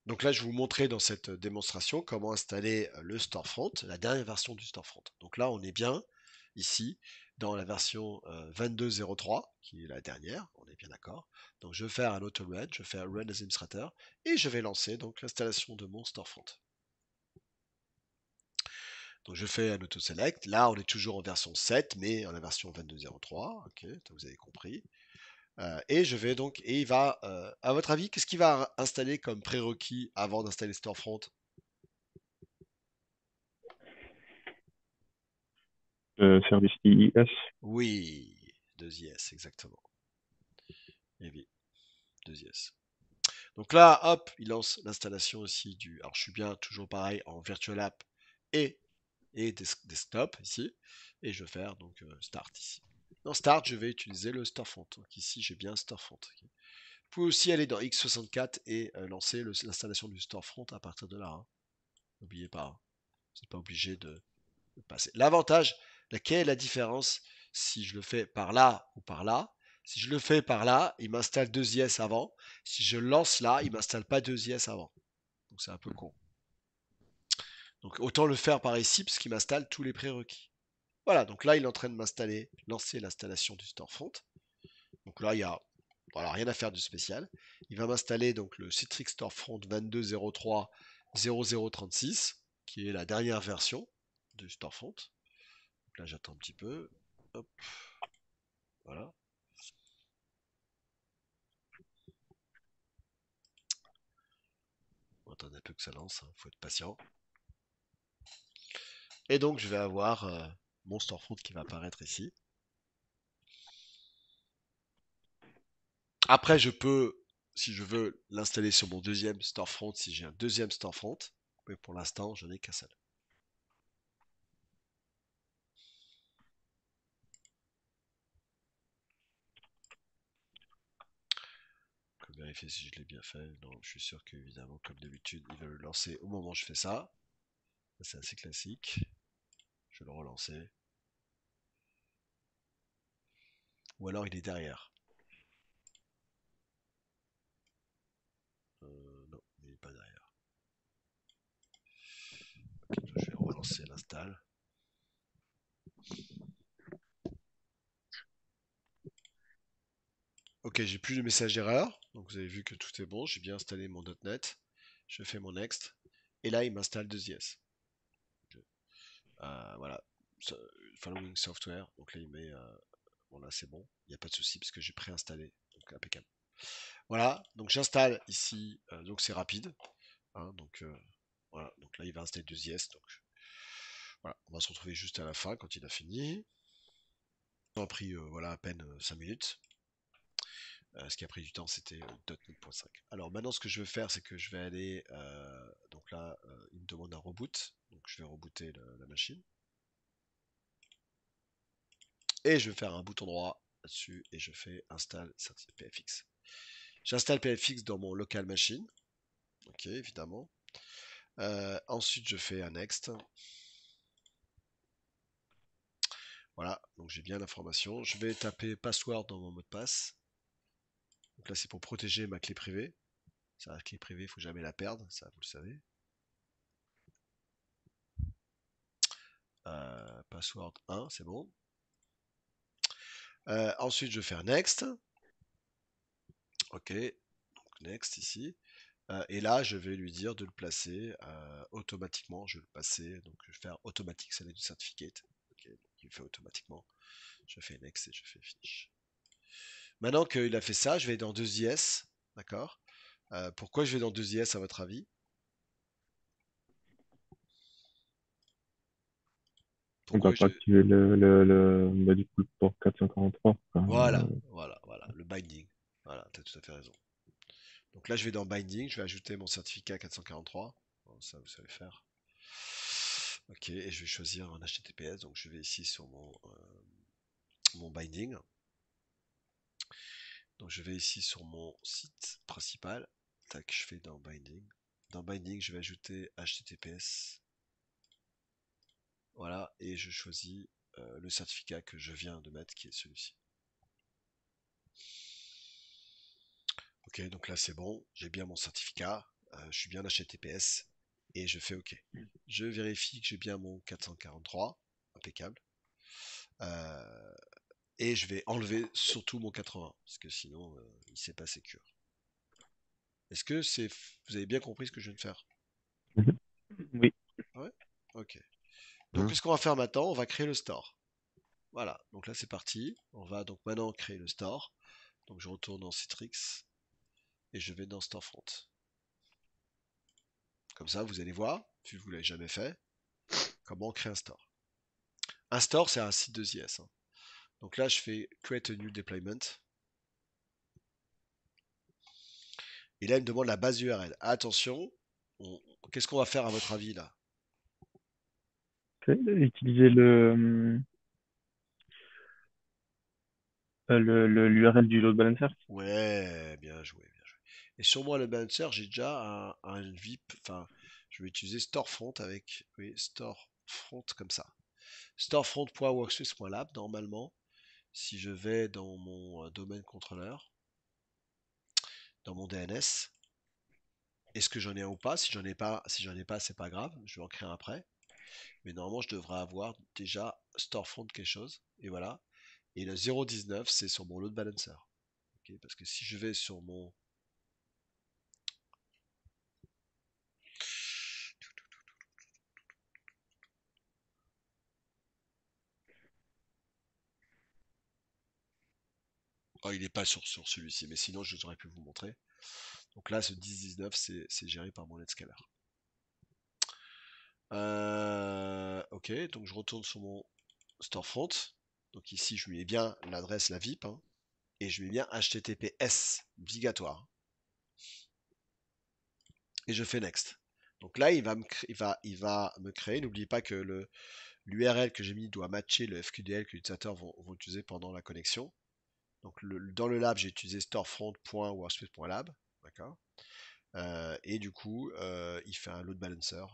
Donc là, je vais vous montrer dans cette démonstration comment installer le Storefront, la dernière version du Storefront. Donc là, on est bien ici dans la version 22.03, qui est la dernière, on est bien d'accord. Donc je vais faire un auto-run, je vais faire run as administrateur et je vais lancer donc l'installation de mon Storefront. Donc je fais un auto-select. Là, on est toujours en version 7, mais en la version 22.03. Ok, vous avez compris. Et je vais donc, et il va, à votre avis, qu'est-ce qu'il va installer comme prérequis avant d'installer Storefront? Service IIS. Oui, 2IS, exactement. Et oui, 2IS. Donc là, hop, il lance l'installation aussi du. Alors je suis bien toujours pareil en Virtual App et, Desktop ici. Et je vais faire donc Start ici. Dans Start, je vais utiliser le Storefront. Donc ici, j'ai bien Storefront. Okay. Vous pouvez aussi aller dans x64 et lancer l'installation du Storefront à partir de là. Hein. N'oubliez pas. Hein. Vous n'êtes pas obligé de passer. L'avantage, quelle est la différence si je le fais par là ou par là? Si je le fais par là, il m'installe 2IS avant. Si je lance là, il m'installe pas 2IS avant. Donc c'est un peu con. Donc autant le faire par ici parce qu'il m'installe tous les prérequis. Voilà, donc là il est en train de m'installer, lancer l'installation du Storefront. Donc là il y a voilà, rien à faire de spécial. Il va m'installer donc le Citrix Storefront 22.03.0036 qui est la dernière version du Storefront. Donc là j'attends un petit peu. Hop, voilà. On va attendre un peu que ça lance, il faut être patient. Et donc je vais avoir mon Storefront qui va apparaître ici. Après je peux, si je veux, l'installer sur mon deuxième Storefront, si j'ai un deuxième Storefront. Mais pour l'instant, je n'ai qu'un seul. Je vais vérifier si je l'ai bien fait. Non, je suis sûr qu'évidemment, comme d'habitude, il va le lancer au moment où je fais ça. C'est assez classique. Je vais le relancer. Ou alors il est derrière. Non, il n'est pas derrière. Ok, je vais relancer l'install. Ok, j'ai plus de message d'erreur. Donc vous avez vu que tout est bon. J'ai bien installé mon .NET. Je fais mon next. Et là, il m'installe 2IS. Voilà. Following software. Donc là, il met. Bon, là, c'est bon. Il n'y a pas de souci parce que j'ai préinstallé. Donc impeccable. Voilà. Donc j'installe ici. Donc c'est rapide. Hein, donc voilà. Donc là, il va installer 2IS. Donc voilà. On va se retrouver juste à la fin quand il a fini. Ça a pris voilà, à peine 5 minutes. Ce qui a pris du temps, c'était .NET.5. Alors maintenant, ce que je vais faire, c'est que je vais aller. Donc là, il me demande un reboot. Donc je vais rebooter la machine. Et je vais faire un bouton droit là-dessus et je fais install PFX. J'installe PFX dans mon local machine. Ok, évidemment. Ensuite, je fais un next. Voilà, donc j'ai bien l'information. Je vais taper password dans mon mot de passe. Donc là, c'est pour protéger ma clé privée. Ça, la clé privée, il ne faut jamais la perdre, ça vous le savez. Password 1, c'est bon. Ensuite, je vais faire next. Ok, donc next ici. Et là, je vais lui dire de le placer automatiquement. Je vais le passer. Donc, je vais faire automatic select certificate. Ok, donc il fait automatiquement. Je fais next et je fais finish. Maintenant qu'il a fait ça, je vais dans 2IS. D'accord. Pourquoi je vais dans 2IS à votre avis? Bah, Pourquoi pour je. activer bah, du coup, le port 443. Enfin, Voilà, voilà, voilà, le binding. Voilà, tu as tout à fait raison. Donc là, je vais dans binding, je vais ajouter mon certificat 443. Bon, ça, vous savez faire. Ok, et je vais choisir un HTTPS. Donc je vais ici sur mon binding. Donc je vais ici sur mon site principal. Tac, je fais dans binding. Dans binding, je vais ajouter HTTPS. Voilà, et je choisis le certificat que je viens de mettre, qui est celui-ci. Ok, donc là c'est bon, j'ai bien mon certificat. je suis bien HTTPS et je fais OK. Je vérifie que j'ai bien mon 443, impeccable. Euh, et je vais enlever surtout mon 80 parce que sinon il s'est pas sécure. Est-ce que vous avez bien compris ce que je viens de faire? Mhm. Oui. Ouais. OK. Donc, Hmm. qu'est-ce qu'on va faire maintenant? On va créer le store. Voilà. Donc là, c'est parti. On va donc maintenant créer le store. Donc, je retourne dans Citrix et je vais dans Storefront. Comme ça, vous allez voir, si vous ne l'avez jamais fait, comment on crée un store. Un store, c'est un site de JS, hein. Donc là, je fais Create a new deployment. Et là, il me demande la base URL. Attention, qu'est-ce qu'on va faire à votre avis là? Utiliser l'URL du load balancer. Ouais, bien joué, bien joué. Et sur moi, le balancer, j'ai déjà un VIP. Enfin, je vais utiliser Storefront avec, oui, Storefront comme ça. Storefront.workspace.lab, normalement, si je vais dans mon domaine contrôleur, dans mon DNS, est-ce que j'en ai un ou pas? Si j'en ai pas, c'est pas grave, je vais en créer un après. Mais normalement, je devrais avoir déjà Storefront quelque chose. Et voilà. Et le 019, c'est sur mon load balancer. Ok, parce que si je vais sur mon. Oh, il n'est pas sur celui-ci, mais sinon, je aurais pu vous montrer. Donc là, ce 1019, c'est géré par mon Netscaler. Ok, donc je retourne sur mon storefront. Donc ici, je mets bien l'adresse, la VIP, hein, et je mets bien HTTPS obligatoire. Et je fais next. Donc là, il va me créer. N'oubliez pas que l'URL que j'ai mis doit matcher le FQDL que les utilisateurs vont utiliser pendant la connexion. Donc dans le lab, j'ai utilisé storefront.workspace.lab. D'accord. Et du coup, il fait un load balancer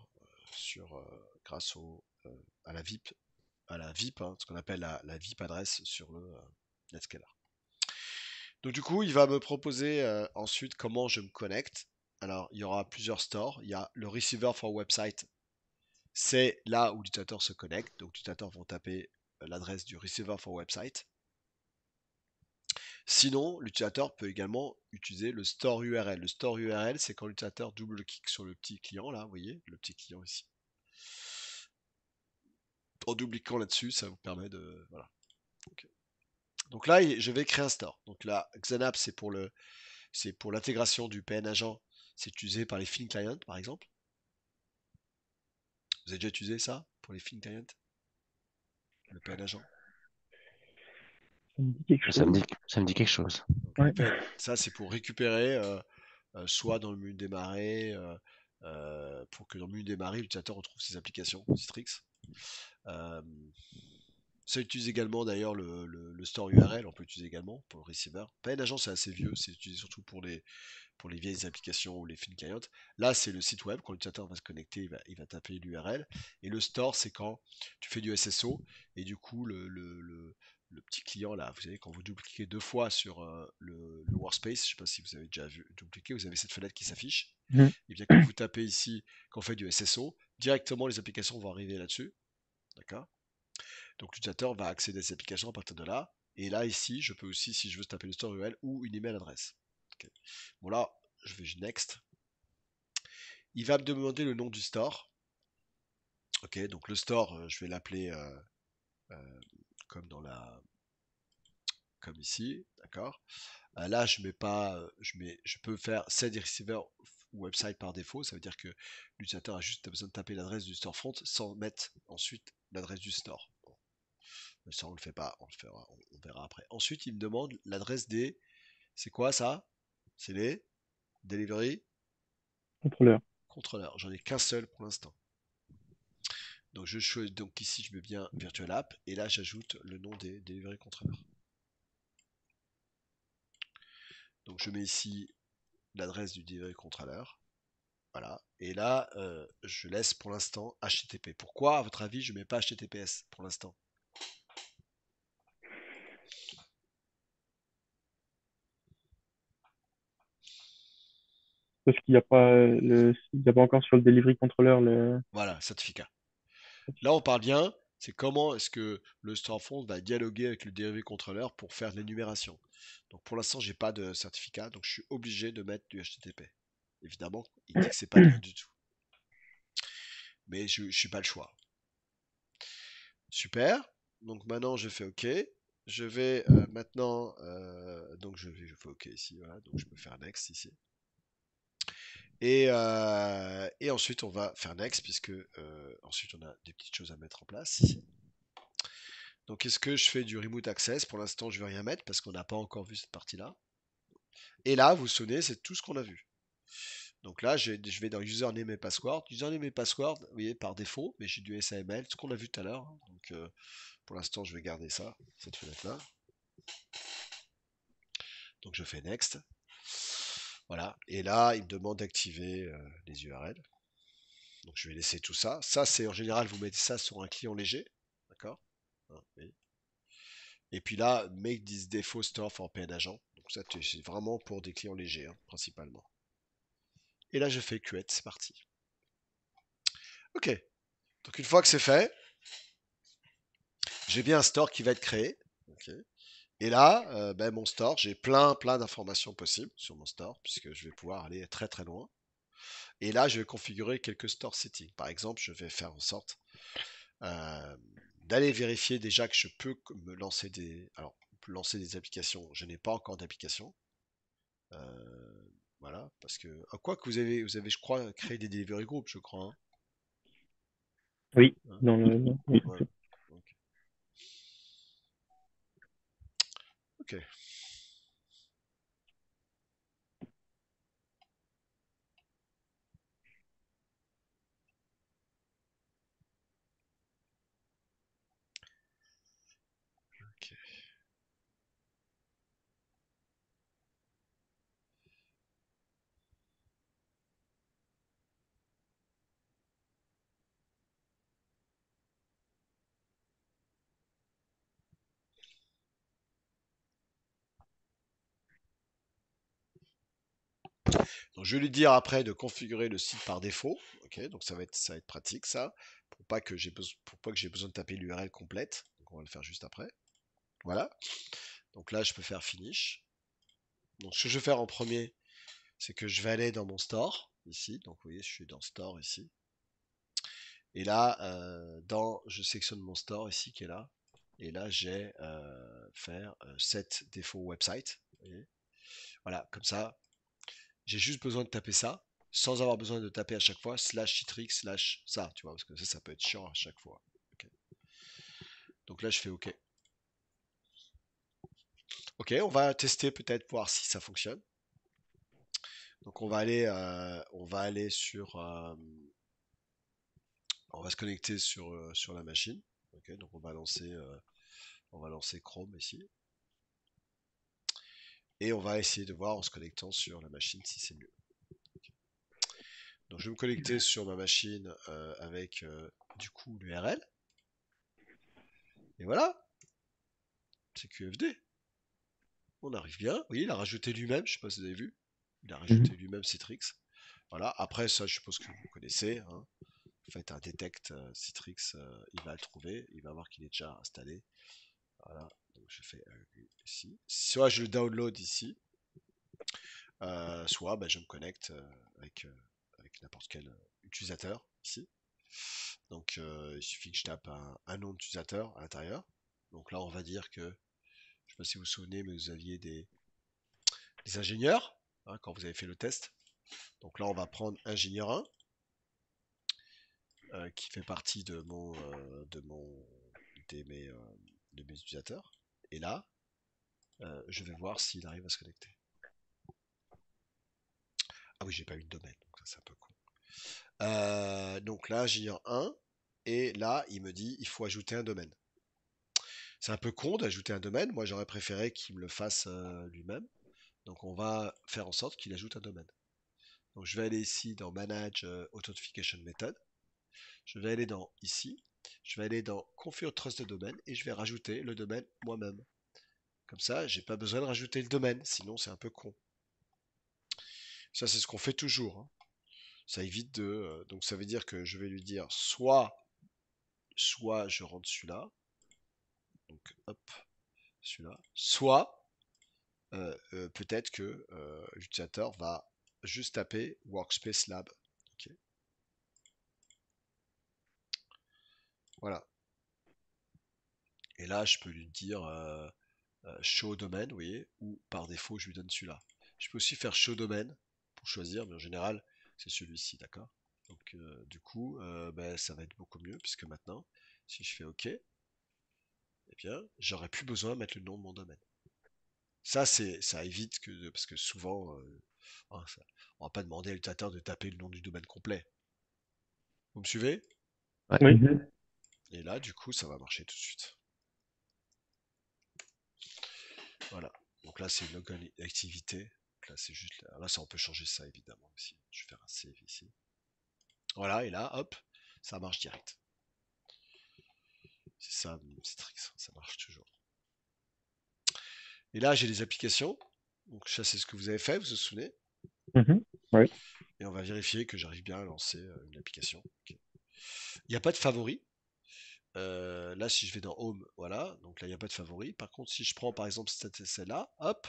grâce à la VIP, hein, ce qu'on appelle la VIP adresse sur le Netscaler. Donc du coup, il va me proposer ensuite comment je me connecte. Alors, il y aura plusieurs stores. Il y a le receiver for website. C'est là où l'utilisateur se connecte. Donc, les utilisateurs vont taper l'adresse du receiver for website. Sinon, l'utilisateur peut également utiliser le store URL. Le store URL, c'est quand l'utilisateur double-clique sur le petit client, là, vous voyez, le petit client ici. En double-cliquant là-dessus, ça vous permet de... Voilà. Okay. Donc là, je vais créer un store. Donc là, Xanap, c'est pour l'intégration du PN agent. C'est utilisé par les Fin Clients, par exemple. Vous avez déjà utilisé ça pour les Fin Clients? Le PN agent? Ça me dit quelque Ça me chose. dit, ça me dit quelque chose. Donc le Ouais. PN, ça c'est pour récupérer soit dans le menu démarrer, pour que dans le menu démarrer, l'utilisateur retrouve ses applications Citrix. Euh, Ça utilise également d'ailleurs le store URL, on peut utiliser également pour le receiver. PN agent c'est assez vieux, c'est utilisé surtout pour les vieilles applications ou les fin clients. Là, c'est le site web. Quand l'utilisateur va se connecter, il va taper l'URL. Et le store, c'est quand tu fais du SSO. Et du coup, le petit client, là, vous savez, quand vous double-cliquez deux fois sur le workspace, je ne sais pas si vous avez déjà vu double-cliquer, vous avez cette fenêtre qui s'affiche. Mhm. Et bien, quand vous tapez ici, quand on fait du SSO, directement, les applications vont arriver là-dessus. D'accord. Donc, l'utilisateur va accéder à ces applications à partir de là. Et là, ici, je peux aussi, si je veux taper le store URL ou une email adresse. Okay. Bon, là, je vais next. Il va me demander le nom du store. Ok, donc le store, je vais l'appeler euh, comme comme ici, d'accord. Là, je mets pas, je peux faire set receiver website par défaut. Ça veut dire que l'utilisateur a juste besoin de taper l'adresse du storefront sans mettre ensuite l'adresse du store. Bon, mais ça, on le fait pas, on le fera, on verra après. Ensuite, il me demande l'adresse des, c'est quoi ça? C'est les delivery Contrôleur. contrôleurs. J'en ai qu'un seul pour l'instant. Donc je choisis, donc ici je mets bien Virtual App et là j'ajoute le nom des delivery controllers. Donc je mets ici l'adresse du delivery controller. Voilà. Et là je laisse pour l'instant HTTP. Pourquoi à votre avis je mets pas HTTPS pour l'instant? parce qu'il n'y a pas il y a pas encore sur le delivery controller le. Voilà, certificat. Là, on parle bien, c'est comment est-ce que le storefront va dialoguer avec le delivery controller pour faire de l'énumération. Donc pour l'instant, j'ai pas de certificat, donc je suis obligé de mettre du HTTP. Évidemment, il dit que c'est pas bien du tout. Mais je n'ai pas le choix. Super. Donc maintenant, je fais OK. Je vais maintenant. Donc je fais OK ici. Voilà. Donc je peux faire Next ici. Et ensuite, on va faire Next, puisque ensuite, on a des petites choses à mettre en place ici. Donc, est-ce que je fais du Remote Access? Pour l'instant, je ne vais rien mettre parce qu'on n'a pas encore vu cette partie-là. Et là, vous vous souvenez, c'est tout ce qu'on a vu. Donc là, je vais dans Username et Password. Username et Password, vous voyez, par défaut, mais j'ai du SAML, ce qu'on a vu tout à l'heure. Donc, pour l'instant, je vais garder ça, cette fenêtre-là. Donc, je fais Next. Voilà. Et là, il me demande d'activer les URL. Donc, je vais laisser tout ça. Ça, c'est en général, vous mettez ça sur un client léger. D'accord? Hein, oui. Et puis là, make this default store for PN agent. Donc, ça, c'est vraiment pour des clients légers, hein, principalement. Et là, je fais create, c'est parti. Ok. Donc, une fois que c'est fait, j'ai bien un store qui va être créé. Ok. Et là, ben, mon store, j'ai plein d'informations possibles sur mon store, puisque je vais pouvoir aller très très loin. Et là, je vais configurer quelques store settings. Par exemple, je vais faire en sorte euh, d'aller vérifier déjà que je peux me lancer lancer des applications. Je n'ai pas encore d'application. Voilà, parce que quoi que vous avez, je crois, créé des delivery groups, je crois. Oui, Hein. oui. Ouais. Ok. Ok. Ok. Donc je vais lui dire après de configurer le site par défaut. Ok, donc ça va être pratique ça, pour pas que j'ai besoin de taper l'URL complète. Donc on va le faire juste après. Voilà. Donc là je peux faire finish. Donc ce que je vais faire en premier, c'est que je vais aller dans mon store ici. Donc vous voyez, je suis dans store ici. Et là, je sélectionne mon store ici qui est là. Et là, j'ai faire set défaut website. Vous voyez. Voilà, comme ça, j'ai juste besoin de taper ça, sans avoir besoin de taper à chaque fois slash citrix slash ça, tu vois, parce que ça peut être chiant à chaque fois. Ok. Donc là, je fais OK. OK, on va tester peut-être voir si ça fonctionne. Donc on va aller sur, on va se connecter sur la machine. Ok, donc on va lancer Chrome ici. Et on va essayer de voir en se connectant sur la machine si c'est mieux. Donc je vais me connecter sur ma machine avec du coup l'URL. Et voilà, c'est QFD. On arrive bien. Oui, il a rajouté lui-même, je ne sais pas si vous avez vu. Il a Mhm. rajouté lui-même Citrix. Voilà, après ça, je suppose que vous connaissez. Hein. Vous faites un detect Citrix, il va le trouver, il va voir qu'il est déjà installé. Voilà, donc je fais ici. Soit je le download ici, soit ben, je me connecte avec n'importe quel utilisateur ici. Donc il suffit que je tape un nom d'utilisateur à l'intérieur. Donc là, on va dire que, je ne sais pas si vous vous souvenez, mais vous aviez des ingénieurs hein, quand vous avez fait le test. Donc là, on va prendre ingénieur 1 qui fait partie de mes utilisateurs. Et là, je vais voir s'il arrive à se connecter. Ah oui, j'ai pas eu de domaine, donc ça c'est un peu con. Donc là, ingénieur 1, et là, il me dit il faut ajouter un domaine. C'est un peu con d'ajouter un domaine. Moi, j'aurais préféré qu'il me le fasse lui-même. Donc, on va faire en sorte qu'il ajoute un domaine. Donc, je vais aller ici dans Manage Authentication Method. Je vais aller dans ici. Je vais aller dans Configure Trust de domaine et je vais rajouter le domaine moi-même. Comme ça, j'ai pas besoin de rajouter le domaine, sinon c'est un peu con. Ça, c'est ce qu'on fait toujours, hein. Ça évite de. Donc, ça veut dire que je vais lui dire soit je rentre celui-là, donc hop, celui-là, soit peut-être que l'utilisateur va juste taper Workspace Lab. Ok. Voilà. Et là, je peux lui dire show domaine, vous voyez, ou par défaut, je lui donne celui-là. Je peux aussi faire show domaine pour choisir, mais en général, c'est celui-ci, d'accord? Donc, du coup, ben, ça va être beaucoup mieux, puisque maintenant, si je fais OK, eh bien, j'aurais plus besoin de mettre le nom de mon domaine. Ça évite que, parce que souvent, hein, on va pas demander à l'utilisateur de taper le nom du domaine complet. Vous me suivez? Ouais. Oui. Et là, du coup, ça va marcher tout de suite. Voilà. Donc là, c'est une local activité. Donc là, c'est juste là, ça, on peut changer ça évidemment aussi. Je vais faire un save ici. Voilà, et là, hop, ça marche direct. C'est ça, Citrix, ça marche toujours. Et là, j'ai les applications. Donc ça, c'est ce que vous avez fait, vous vous souvenez? Oui. Et on va vérifier que j'arrive bien à lancer une application. Ok. Il n'y a pas de favoris. Là, si je vais dans Home, voilà. Donc là, il n'y a pas de favoris. Par contre, si je prends par exemple celle-là, hop,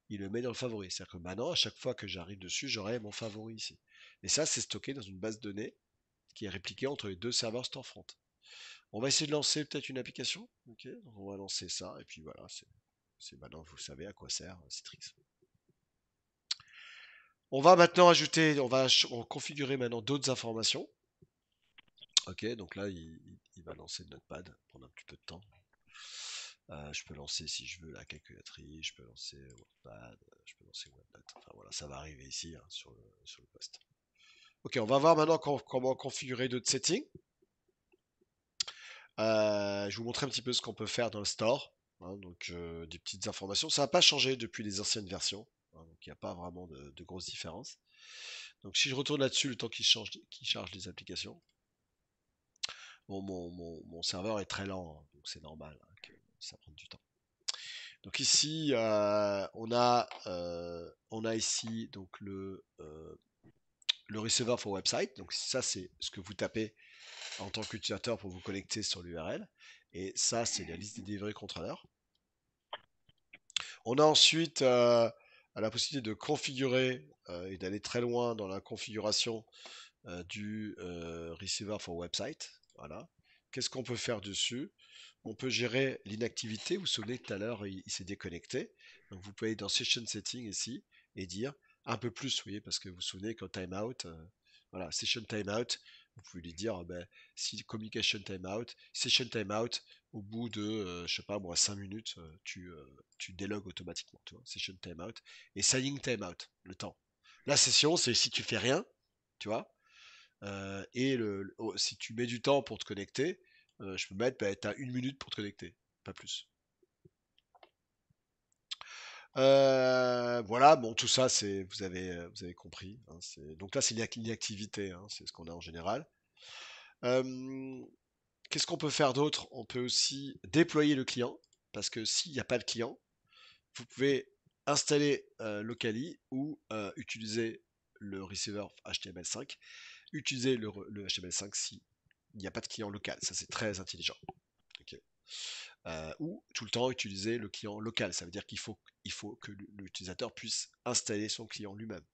il le met dans le favori. C'est-à-dire que maintenant, à chaque fois que j'arrive dessus, j'aurai mon favori ici. Et ça, c'est stocké dans une base de données qui est répliquée entre les deux serveurs Storefront. On va essayer de lancer peut-être une application. Ok, donc on va lancer ça. Et puis voilà, c'est maintenant, vous savez à quoi sert Citrix. On va maintenant ajouter, on va configurer maintenant d'autres informations. Ok, donc là, il va lancer le notepad, prendre un petit peu de temps. Je peux lancer, si je veux, la calculatrice, je peux lancer WordPad, je peux lancer OneNote. Enfin voilà, ça va arriver ici hein, sur le poste. Ok, on va voir maintenant comment configurer d'autres settings. Je vais vous montrer un petit peu ce qu'on peut faire dans le store. Hein, donc des petites informations. Ça n'a pas changé depuis les anciennes versions. Hein, donc il n'y a pas vraiment de grosses différences. Donc si je retourne là-dessus, le temps qu'il charge les applications. Bon, mon serveur est très lent, hein, donc c'est normal hein, que ça prenne du temps. Donc ici, on a ici donc le receiver for website. Donc ça, c'est ce que vous tapez en tant qu'utilisateur pour vous connecter sur l'URL. Et ça, c'est la liste des delivery controllers. On a ensuite la possibilité de configurer et d'aller très loin dans la configuration du receiver for website. Voilà. Qu'est-ce qu'on peut faire dessus? On peut gérer l'inactivité. Vous vous souvenez tout à l'heure, il s'est déconnecté. Donc vous pouvez aller dans Session Setting ici et dire un peu plus, vous voyez, parce que vous vous souvenez qu'en timeout, voilà, Session Timeout, vous pouvez lui dire, ben, si Communication Timeout, Session Timeout, au bout de, je sais pas moi, 5 minutes, tu délogues automatiquement, tu vois, Session Timeout, et Signing Timeout, le temps. La session, c'est si tu fais rien, tu vois, et si tu mets du temps pour te connecter, je peux mettre, bah, tu as 1 minute pour te connecter, pas plus. Voilà, bon, tout ça, vous avez compris. Hein, donc là, c'est l'inactivité, hein, c'est ce qu'on a en général. Qu'est-ce qu'on peut faire d'autre? On peut aussi déployer le client, parce que s'il n'y a pas de client, vous pouvez installer Locally ou utiliser le receiver HTML5, utiliser le HTML5 si il n'y a pas de client local. Ça, c'est très intelligent. Okay. Ou tout le temps utiliser le client local. Ça veut dire il faut que l'utilisateur puisse installer son client lui-même.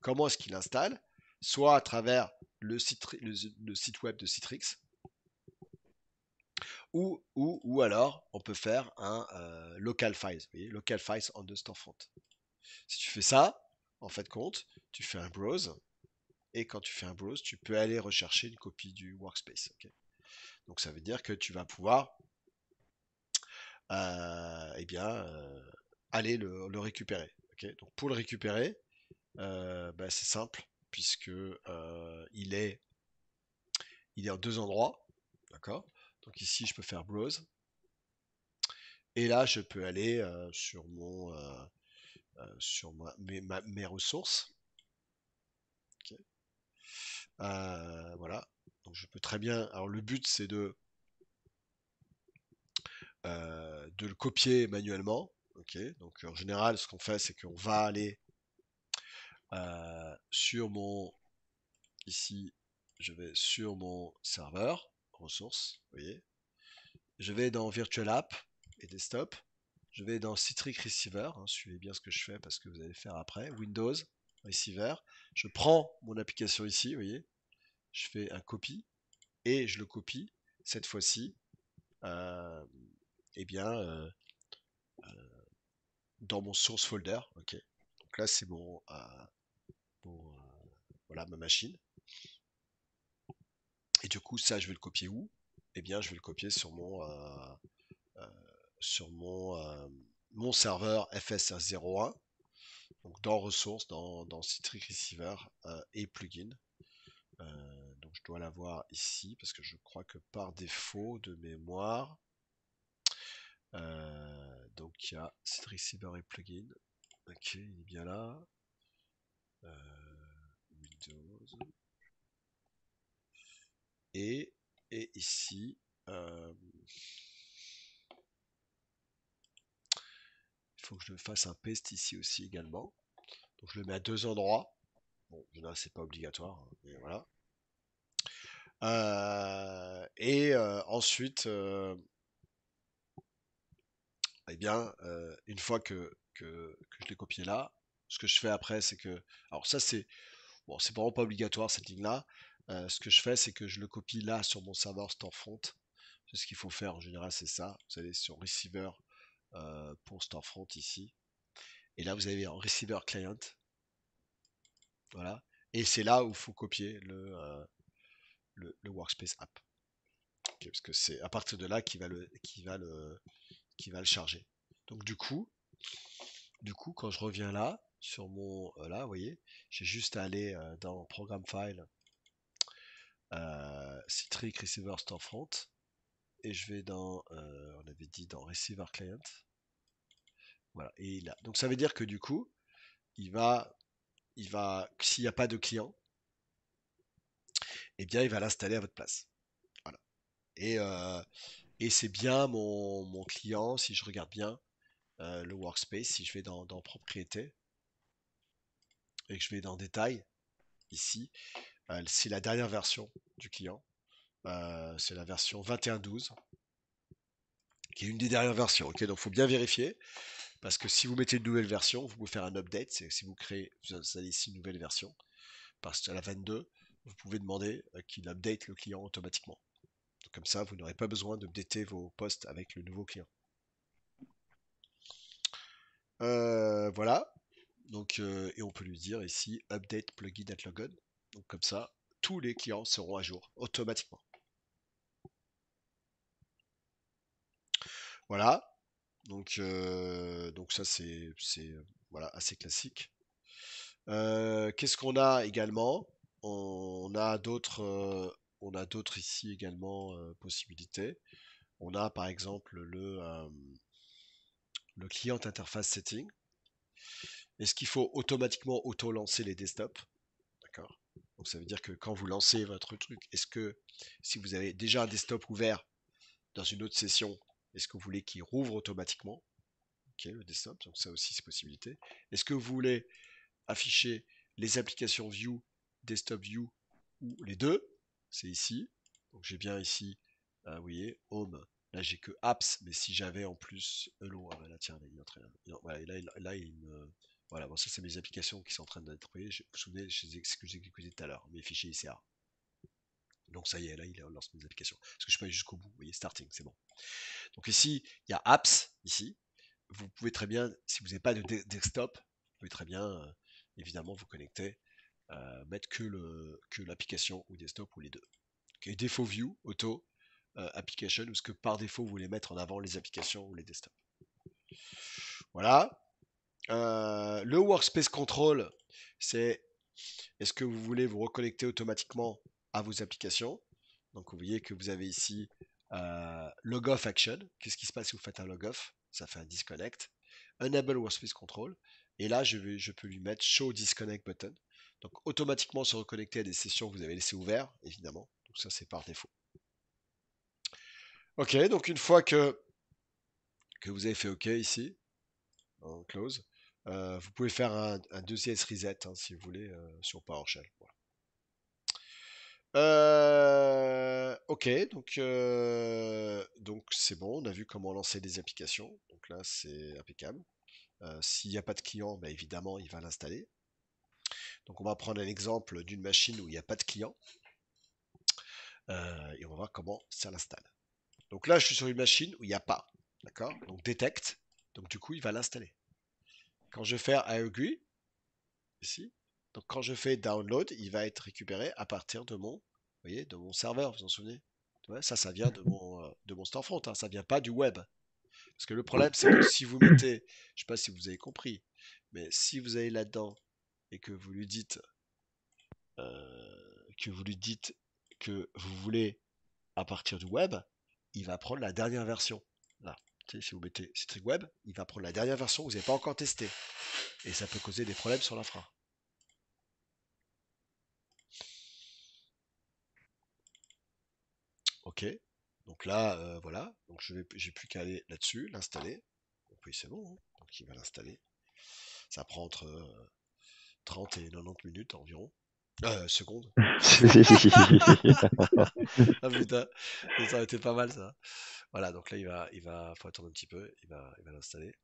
Comment est-ce qu'il installe? Soit à travers le site web de Citrix, ou alors on peut faire un local files. Vous voyez, local files on the storefront. Si tu fais ça, en fait compte, tu fais un browse, et quand tu fais un browse, tu peux aller rechercher une copie du workspace. Okay. Donc ça veut dire que tu vas pouvoir eh bien, aller le récupérer. Okay. Donc pour le récupérer, bah, c'est simple, puisque il est en deux endroits. D'accord. Donc ici, je peux faire browse. Et là, je peux aller sur mes ressources. Okay. Voilà. Donc je peux très bien. Alors le but, c'est de le copier manuellement. Ok. Donc en général, ce qu'on fait, c'est qu'on va aller sur mon, ici, je vais sur mon serveur, ressources, vous voyez. Je vais dans Virtual App et Desktop. Je vais dans Citrix Receiver, hein, suivez bien ce que je fais parce que vous allez faire après. Windows, Receiver. Je prends mon application ici, vous voyez. Je fais un copy et je le copie cette fois-ci euh, eh bien, dans mon source folder. Ok. Donc là, c'est voilà, ma machine. Et du coup, ça, je vais le copier où? Eh bien, je vais le copier euh, sur mon serveur FSR01. Donc dans ressources, dans Citrix Receiver et plugin. Donc je dois l'avoir ici parce que je crois que par défaut de mémoire, donc il y a Citrix Receiver et plugin. Ok, il est bien là. Windows. Et, et ici, il faut que je fasse un paste ici aussi également. Donc je le mets à deux endroits. Bon, là c'est pas obligatoire, hein, mais voilà. Ensuite, eh bien, une fois que je l'ai copié là, ce que je fais après, c'est que, alors ça c'est, bon, c'est vraiment pas obligatoire cette ligne-là. Ce que je fais, c'est que je le copie là sur mon serveur Storefront. C'est ce qu'il faut faire en général, c'est ça. Vous allez sur Receiver pour Storefront ici. Et là, vous avez en Receiver Client. Voilà. Et c'est là où il faut copier le Workspace App. Okay, parce que c'est à partir de là qu'il va le charger. Donc du coup, quand je reviens là, sur mon là, vous voyez, j'ai juste à aller dans Programme File, Citrix Receiver Storefront, et je vais dans, on avait dit dans Receiver Client. Voilà, et là. Donc ça veut dire que du coup, s'il n'y a pas de client, eh bien, il va l'installer à votre place. Voilà. Et c'est bien mon client, si je regarde bien le workspace, si je vais dans propriété et que je vais dans détail, ici, c'est la dernière version du client. C'est la version 21.12, qui est une des dernières versions. Ok, donc il faut bien vérifier, parce que si vous mettez une nouvelle version, vous pouvez faire un update. C'est si vous allez ici une nouvelle version, parce qu'à la 22, vous pouvez demander qu'il update le client automatiquement. Donc, comme ça, vous n'aurez pas besoin d'updater vos postes avec le nouveau client. Voilà. Donc, et on peut lui dire ici update plugin at logon. Donc comme ça, tous les clients seront à jour automatiquement. Voilà. Donc ça c'est voilà, assez classique. Qu'est-ce qu'on a également? On a d'autres ici également possibilités. On a par exemple le client interface setting. Est-ce qu'il faut automatiquement auto-lancer les desktops? D'accord. Donc ça veut dire que quand vous lancez votre truc, est-ce que si vous avez déjà un desktop ouvert dans une autre session, est-ce que vous voulez qu'il rouvre automatiquement? Ok, le desktop, donc ça aussi c'est possibilité. Est-ce que vous voulez afficher les applications View, Desktop View ou les deux? C'est ici. Donc j'ai bien ici, vous voyez, Home. Là j'ai que Apps, mais si j'avais en plus Hello, ah bah là tiens, il est en train, voilà, là, il me, voilà, bon ça c'est mes applications qui sont en train d'être déployées. Vous vous souvenez, ce que j'ai exécuté tout à l'heure, mes fichiers ICA. Donc ça y est, là il lance mes applications. Parce que je suis pas allé jusqu'au bout, vous voyez, starting, c'est bon. Donc ici, il y a Apps, ici. Vous pouvez très bien, si vous n'avez pas de desktop, vous pouvez très bien, évidemment, vous connecter, mettre que l'application ou desktop ou les deux. Okay, défaut view, auto, application, ou ce que par défaut vous voulez mettre en avant les applications ou les desktops. Voilà. Le workspace control, c'est est-ce que vous voulez vous reconnecter automatiquement à vos applications? Donc vous voyez que vous avez ici log off action. Qu'est-ce qui se passe si vous faites un log off? Ça fait un disconnect. Enable workspace control. Et là, je peux lui mettre show disconnect button. Donc automatiquement se reconnecter à des sessions que vous avez laissées ouvertes, évidemment. Donc ça, c'est par défaut. Ok, donc une fois que vous avez fait OK ici, en close, Vous pouvez faire un 2CS reset hein, si vous voulez sur PowerShell. Voilà. Ok, donc c'est bon, on a vu comment lancer des applications. Donc là, c'est impeccable. S'il n'y a pas de client, bah, évidemment, il va l'installer. Donc on va prendre un exemple d'une machine où il n'y a pas de client et on va voir comment ça l'installe. Donc là, je suis sur une machine où il n'y a pas. D'accord? Donc detect. Donc du coup, il va l'installer. Quand je fais I agree, ici, donc quand je fais download, il va être récupéré à partir de mon, vous voyez, de mon serveur, vous vous en souvenez? Ouais, ça vient de mon storefront, hein, ça vient pas du web. Parce que le problème, c'est que si vous mettez, je sais pas si vous avez compris, mais si vous allez là-dedans et que vous lui dites que vous voulez à partir du web, il va prendre la dernière version. Là, tu sais, si vous mettez string web, il va prendre la dernière version que vous n'avez pas encore testée. Et ça peut causer des problèmes sur l'infra. Ok. Donc là, voilà. Donc j'ai plus qu'à aller là-dessus, l'installer. Donc oui, c'est bon, hein. Donc il va l'installer. Ça prend entre 30 et 90 minutes environ. Secondes. Ah putain, ça aurait été pas mal ça. Voilà, donc là faut attendre un petit peu, il va l'installer.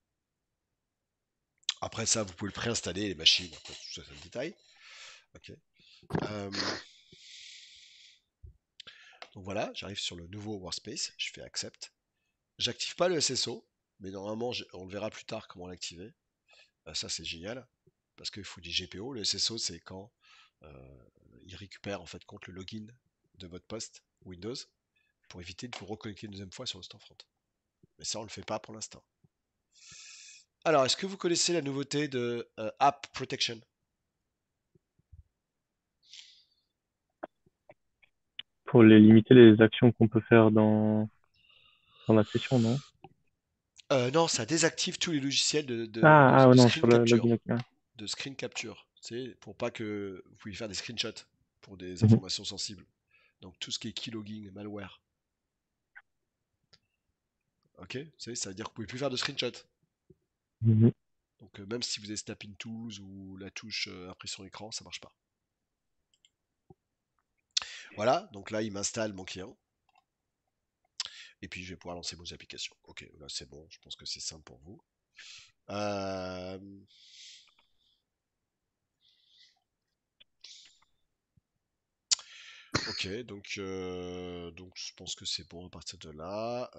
Après ça, vous pouvez le préinstaller, les machines, après, tout ça c'est le détail. Ok. Euh, donc voilà, j'arrive sur le nouveau workspace, je fais accept. J'active pas le SSO, mais normalement on le verra plus tard comment l'activer. Ça c'est génial, parce qu'il faut du GPO. Le SSO c'est quand euh, il récupère en fait compte le login de votre poste Windows pour éviter de vous reconnecter une deuxième fois sur le storefront. Mais ça on le fait pas pour l'instant. Alors, est-ce que vous connaissez la nouveauté de App Protection? Pour les limiter les actions qu'on peut faire dans la session, non? Non, ça désactive tous les logiciels Ah, de non, screen sur le capture. login. Ok, ouais. De screen capture. C'est pour pas que vous puissiez faire des screenshots pour des Mhm, informations sensibles. Donc tout ce qui est keylogging, malware. Ok? Ça veut dire que vous pouvez plus faire de screenshots. mhm. Donc même si vous avez Snapping Tools ou la touche impression écran, ça marche pas. Voilà, donc là il m'installe mon client. Et puis je vais pouvoir lancer vos applications. Ok, là c'est bon, je pense que c'est simple pour vous. Euh, Ok, donc je pense que c'est bon à partir de là.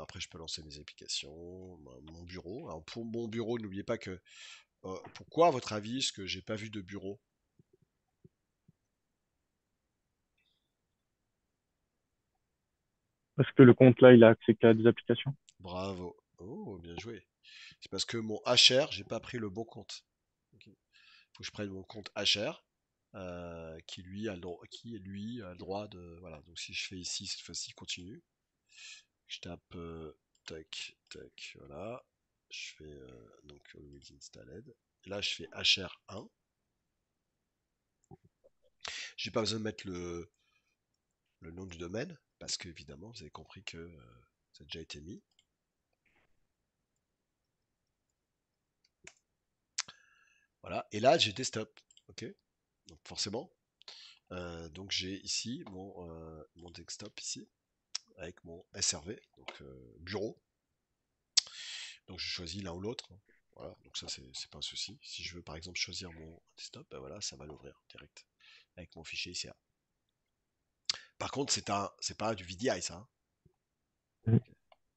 Après, je peux lancer mes applications, mon bureau. Alors pour mon bureau, n'oubliez pas que pourquoi, à votre avis, est-ce que j'ai pas vu de bureau? Parce que le compte là, il a accès qu'à des applications. Bravo. Oh, bien joué. C'est parce que mon HR, j'ai pas pris le bon compte. Ok. Faut que je prenne mon compte HR, qui lui a le droit de. Voilà. Donc si je fais ici cette fois-ci, continue. Je tape tac, tac, voilà. Je fais donc always installed. Là, je fais HR1. J'ai pas besoin de mettre le nom du domaine parce que évidemment, vous avez compris que ça a déjà été mis. Voilà. Et là, j'ai desktop. Ok. Donc forcément. Donc j'ai ici mon desktop ici avec mon SRV, donc bureau. Donc je choisis l'un ou l'autre, hein. Voilà. Donc ça c'est pas un souci. Si je veux par exemple choisir mon desktop, ben voilà, ça va l'ouvrir direct avec mon fichier ICA. Par contre, c'est pas du VDI, ça, hein. Mhm.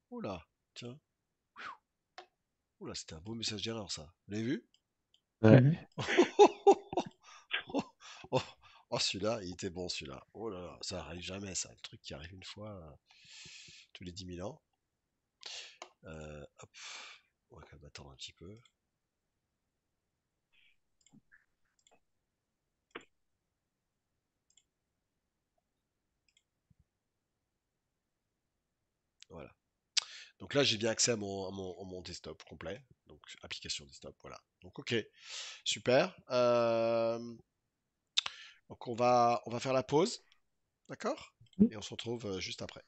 Oula, tiens. Oula, c'était un beau message d'erreur, ça. Vous l'avez vu? Ouais. Mhm. Oh, oh, oh, celui-là, il était bon, celui-là. Oh là là, ça arrive jamais, ça. Le truc qui arrive une fois tous les 10 000 ans. Hop, on va quand même attendre un petit peu. Voilà. Donc là, j'ai bien accès à mon desktop complet. Donc, application desktop, voilà. Donc, ok, super. Donc, on va faire la pause, d'accord? Et on se retrouve juste après.